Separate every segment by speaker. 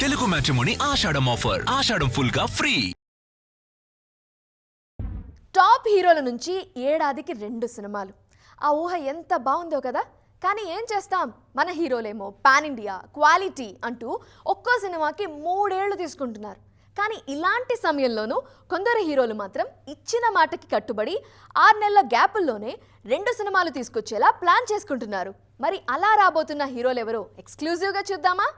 Speaker 1: Telugu matrimony ఆషాఢం offer. ఆషాఢం full గా free.
Speaker 2: Top హీరోల నుంచి ఏడాదికి 2 సినిమాలు. ఆ ఊహ ఎంత బాగుందో కదా. కానీ ఏం చేస్తాం, మన హీరోలేమో పాన్ ఇండియా క్వాలిటీ అంటూ ఒక్కో సినిమాకి 3 ఏళ్లు తీసుకుంటున్నారు. కానీ ఇలాంటి సమయంలోనూ కొందరు హీరోలు మాత్రం ఇచ్చిన మాటకి కట్టుబడి 6 నెలల గ్యాపుల్లోనే 2 సినిమాలు తీసుకొచ్చేలా ప్లాన్ చేసుకుంటున్నారు. మరి అలా రాబోతున్న హీరోలు ఎవరో ఎక్స్క్లూజివ్గా చూద్దామా?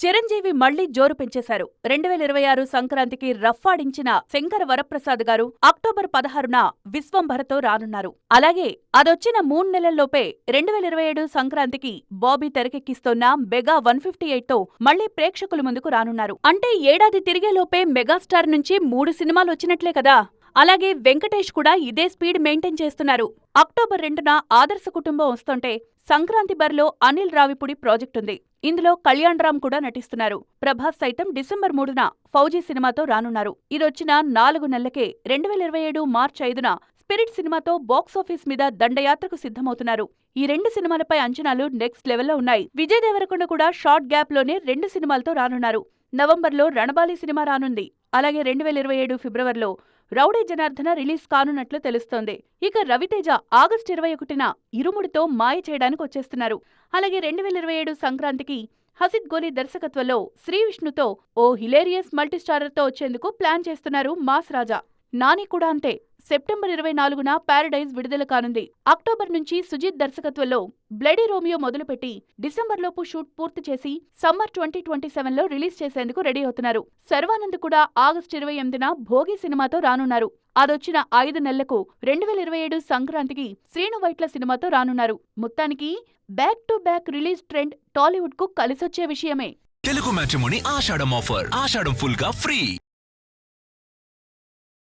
Speaker 3: చిరంజీవి మళ్లీ జోరు పెంచేశారు. 2026 సంక్రాంతికి రఫ్ఫాడించిన శంకర వరప్రసాద్ గారు అక్టోబర్ 16న విశ్వంభరతో రానున్నారు. అలాగే అదొచ్చిన 3 నెలల్లోపే 2027 సంక్రాంతికి బాబీ తెరకెక్కిస్తోన్న మెగా 158తో మళ్లీ ప్రేక్షకుల ముందుకు రానున్నారు. అంటే ఏడాది తిరిగేలోపే మెగాస్టార్ నుంచి 3 సినిమాలు వచ్చినట్లే కదా. అలాగే వెంకటేష్ కూడా ఇదే స్పీడ్ మెయింటైన్ చేస్తున్నారు. అక్టోబర్ 2న ఆదర్శ కుటుంబం వస్తుంటే సంక్రాంతి బరిలో అనిల్ రావిపూడి ప్రాజెక్టుంది. ఇందులో కళ్యాణ్ రామ్ కూడా నటిస్తున్నారు. ప్రభాస్ సైతం డిసెంబర్ 3న ఫౌజీ సినిమాతో రానున్నారు. ఇదొచ్చిన 4 నెలలకే 2027 మార్చి 5న స్పిరిట్ సినిమాతో బాక్సాఫీస్ మీద దండయాత్రకు సిద్ధమవుతున్నారు. ఈ 2 సినిమాలపై అంచనాలు నెక్స్ట్ లెవెల్లో ఉన్నాయి. విజయ్ దేవరకొండ కూడా షార్ట్ గ్యాప్ లోనే 2 సినిమాలతో రానున్నారు. నవంబర్లో రణబాలి సినిమా రానుంది. అలాగే 2027 ఫిబ్రవరిలో రౌడీ జనార్దన రిలీజ్ కానున్నట్లు తెలుస్తోంది. ఇక రవితేజ ఆగస్టు 21న ఇరుముడితో మాయ చేయడానికి వచ్చేస్తున్నారు. అలాగే 2027 సంక్రాంతికి హసిద్ గోలీ దర్శకత్వంలో శ్రీవిష్ణుతో ఓ హిలేరియస్ మల్టీస్టారర్తో వచ్చేందుకు ప్లాన్ చేస్తున్నారు మాస్ రాజా. నాని కూడా అంతే. సెప్టెంబర్ 24న పారడైజ్ విడుదల కానుంది. అక్టోబర్ నుంచి సుజిత్ దర్శకత్వంలో బ్లడీ రోమియో మొదలుపెట్టి డిసెంబర్లోపు షూట్ పూర్తి చేసి సమ్మర్ 2027లో రిలీజ్ చేసేందుకు రెడీ అవుతున్నారు. శర్వానంద్ కూడా ఆగస్టు 28న భోగి సినిమాతో రానున్నారు. అదొచ్చిన 5 నెలలకు 2027 సంక్రాంతికి శ్రీను వైట్ల సినిమాతో రానున్నారు. మొత్తానికి back to back release trend Tollywood కు కలిసొచ్చే విషయమే.
Speaker 1: తెలుగు మ్యాట్రిమోనీ ఆషాఢం ఆఫర్. ఆషాఢం ఫుల్ గా ఫ్రీ.